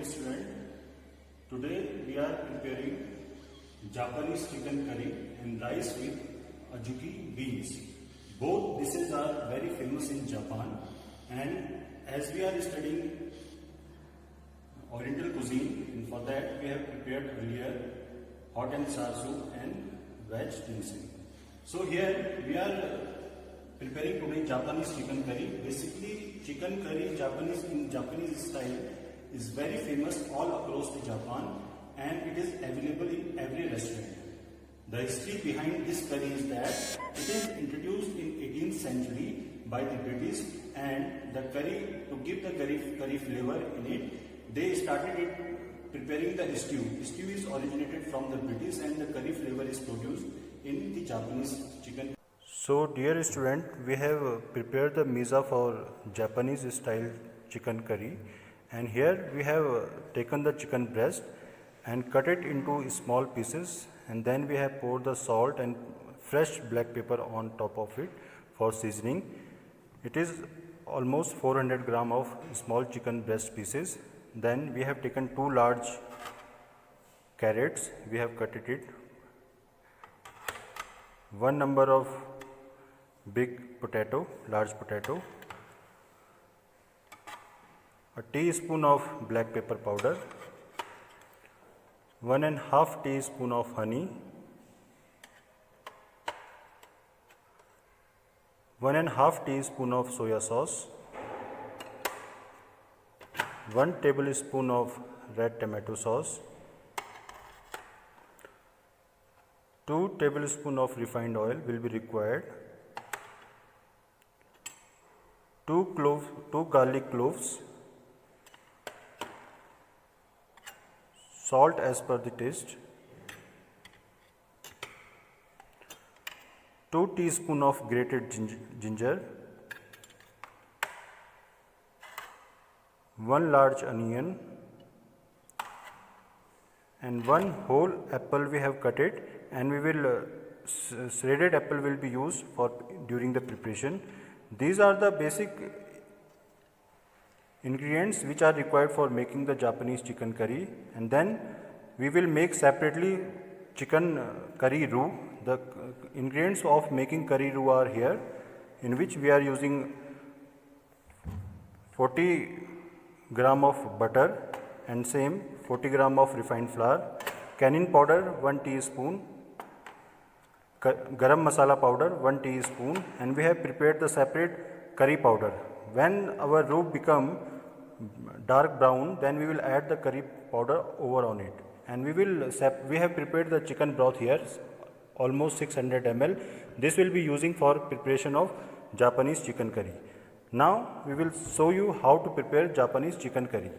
dear student. Today we are preparing Japanese chicken curry and rice with azuki beans. Both dishes are very famous in Japan, and as we are studying Oriental cuisine, and for that we have prepared earlier hot and sour soup and veg ginseng. So here we are preparing today Japanese chicken curry. Basically, chicken curry in Japanese style is very famous all across the Japan, and it is available in every restaurant. The history behind this curry is that it is introduced in 18th century by the British, and the curry, to give the curry flavor in it, they started preparing the stew. Stew is originated from the British, and the curry flavor is produced in the Japanese chicken. So dear student, we have prepared the misa for Japanese style chicken curry, and here we have taken the chicken breast and cut it into small pieces, and then we have poured the salt and fresh black pepper on top of it for seasoning. It is almost 400 gram of small chicken breast pieces. Then we have taken 2 large carrots, we have cut it, 1 number of big potato, large potato, a teaspoon of black pepper powder, 1.5 teaspoon of honey, 1.5 teaspoon of soya sauce, 1 tablespoon of red tomato sauce, 2 tablespoon of refined oil will be required, 2 garlic cloves, salt as per the taste, 2 teaspoon of grated ginger, 1 large onion, and 1 whole apple we have cut it, and we will shredded apple will be used for during the preparation. These are the basic ingredients which are required for making the Japanese chicken curry, and then we will make separately chicken curry roux. The ingredients of making curry roux are here, in which we are using 40 gram of butter and same 40 gram of refined flour, cayenne powder 1 teaspoon, garam masala powder 1 teaspoon, and we have prepared the separate curry powder. When our roux become dark brown, then we will add the curry powder over on it, and we have prepared the chicken broth here, almost 600 ml. This will be using for preparation of Japanese chicken curry. Now we will show you how to prepare Japanese chicken curry.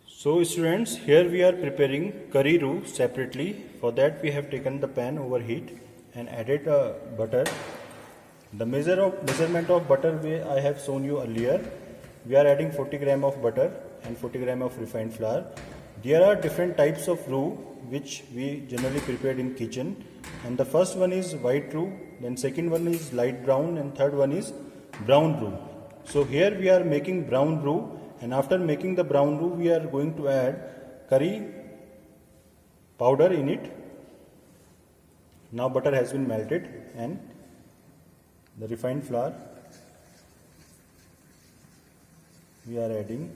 So students, here we are preparing curry roux separately. For that we have taken the pan over heat and added butter. The measurement of butter I have shown you earlier. We are adding 40 gram of butter and 40 gram of refined flour. There are different types of roux which we generally prepared in kitchen, and the first one is white roux, then second one is light brown, and third one is brown roux. So here we are making brown roux, and after making the brown roux we are going to add curry powder in it. Now butter has been melted and the refined flour we are adding,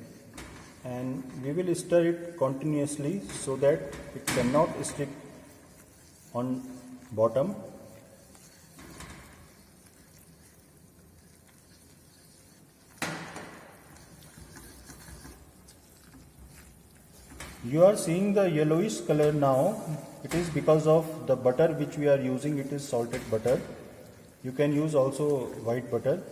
and we will stir it continuously so that it cannot stick on bottom. You are seeing the yellowish color now. It is because of the butter which we are using. It is salted butter. You can use also white butter.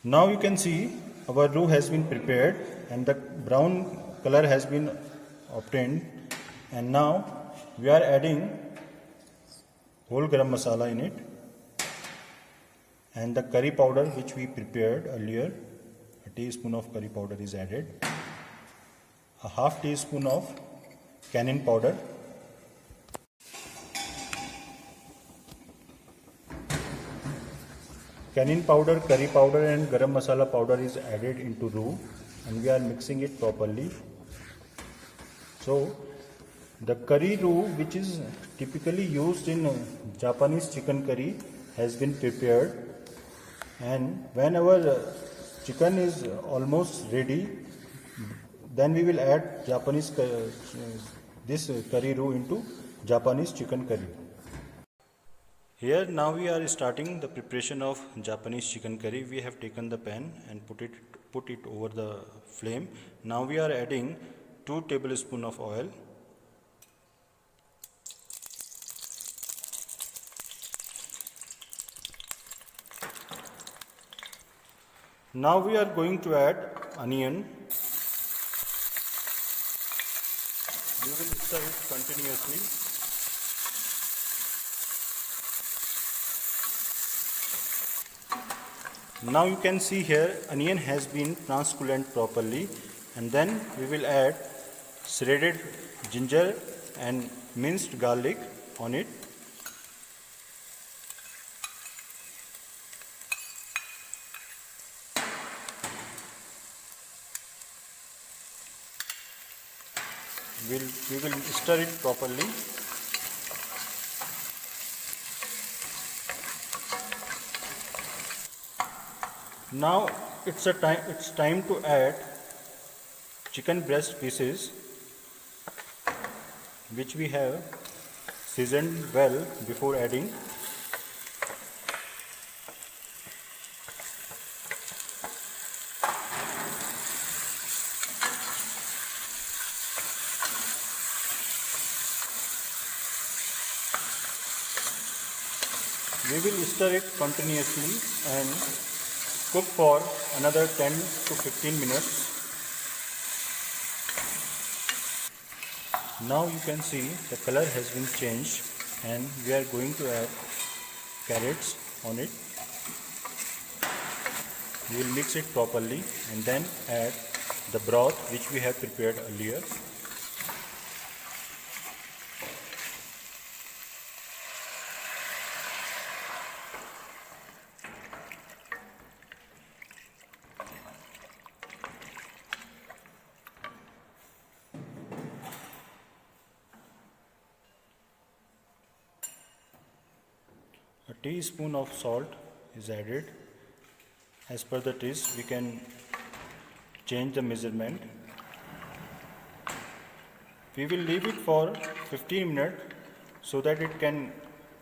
Now you can see our roux has been prepared and the brown color has been obtained, and now we are adding whole garam masala in it and the curry powder which we prepared earlier. A teaspoon of curry powder is added. a half teaspoon of cayenne powder, cayenne powder, curry powder and garam masala powder is added into roux and we are mixing it properly. So the curry roux, which is typically used in Japanese chicken curry, has been prepared, and when our chicken is almost ready, then we will add this curry roux into Japanese chicken curry. Here now we are starting the preparation of Japanese chicken curry. We have taken the pan and put it over the flame. Now we are adding 2 tablespoons of oil. Now we are going to add onion. We will stir it continuously. Now you can see here onion has been translucent properly, and then we will add shredded ginger and minced garlic on it. We will stir it properly. Now it's time to add chicken breast pieces, which we have seasoned well before adding. We will stir it continuously and cook for another 10 to 15 minutes. Now you can see the color has been changed, and we are going to add carrots on it. We will mix it properly and then add the broth which we have prepared earlier. A teaspoon of salt is added. As per the taste, we can change the measurement. We will leave it for 15 minutes so that it can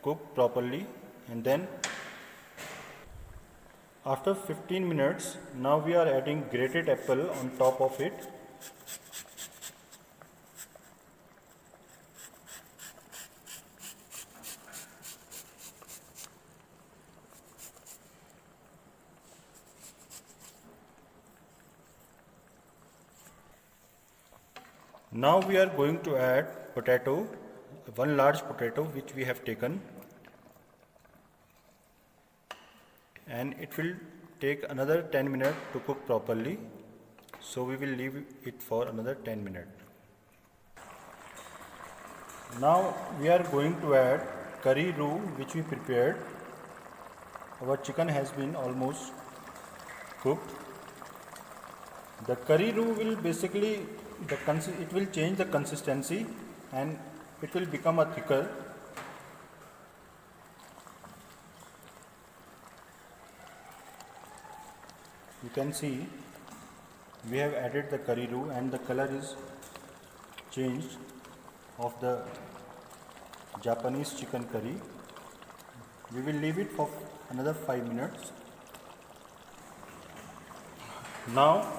cook properly, and then after 15 minutes, now we are adding grated apple on top of it. Now we are going to add potato, one large potato which we have taken, and it will take another 10 minutes to cook properly, so we will leave it for another 10 minutes. Now we are going to add curry roux which we prepared. Our chicken has been almost cooked. The curry roux will basically it will change the consistency and it will become a thicker. You can see we have added the curry roux and the color is changed of the Japanese chicken curry. We will leave it for another 5 minutes. Now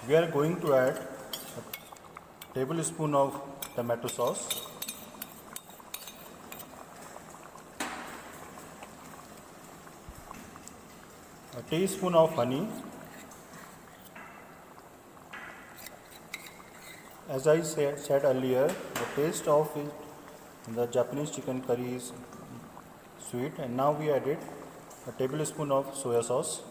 we are going to add a tablespoon of tomato sauce, a teaspoon of honey. As I said earlier, the taste of the Japanese chicken curry is sweet, and now we added a tablespoon of soya sauce.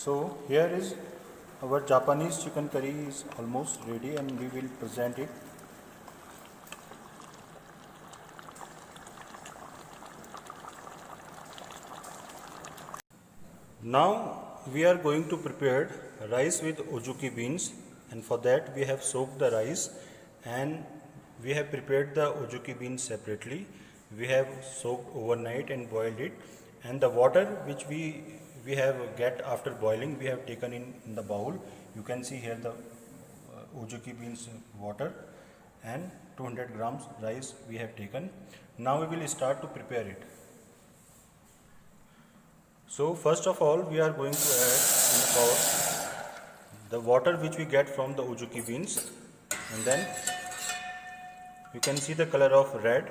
So here is our Japanese chicken curry is almost ready and we will present it. Now we are going to prepare rice with ojuki beans, and for that we have soaked the rice and we have prepared the ojuki beans separately. We have soaked overnight and boiled it, and the water which we have get after boiling we have taken in the bowl. You can see here the ojuki beans water and 200 grams rice we have taken. Now we will start to prepare it. So first of all we are going to add in a pot the water which we get from the ojuki beans, and then you can see the color of red,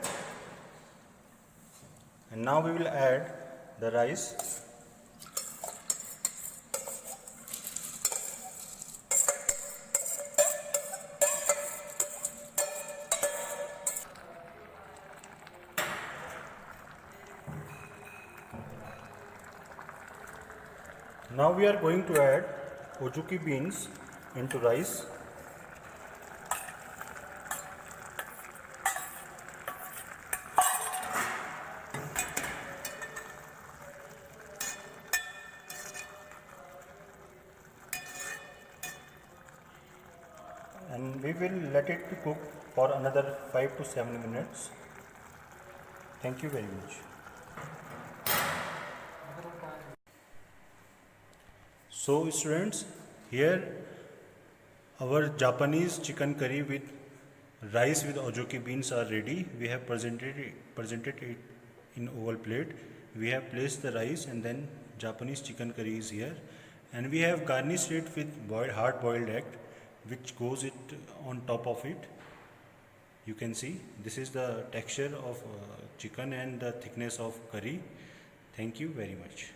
and now we will add the rice. Now we are going to add ojuki beans into rice. And we will let it to cook for another 5 to 7 minutes. Thank you very much. So students, here our Japanese chicken curry with rice with ojuki beans are ready. We have presented it in oval plate. We have placed the rice and then Japanese chicken curry is here, and we have garnished it with hard boiled egg which goes it on top of it. You can see this is the texture of chicken and the thickness of curry. Thank you very much.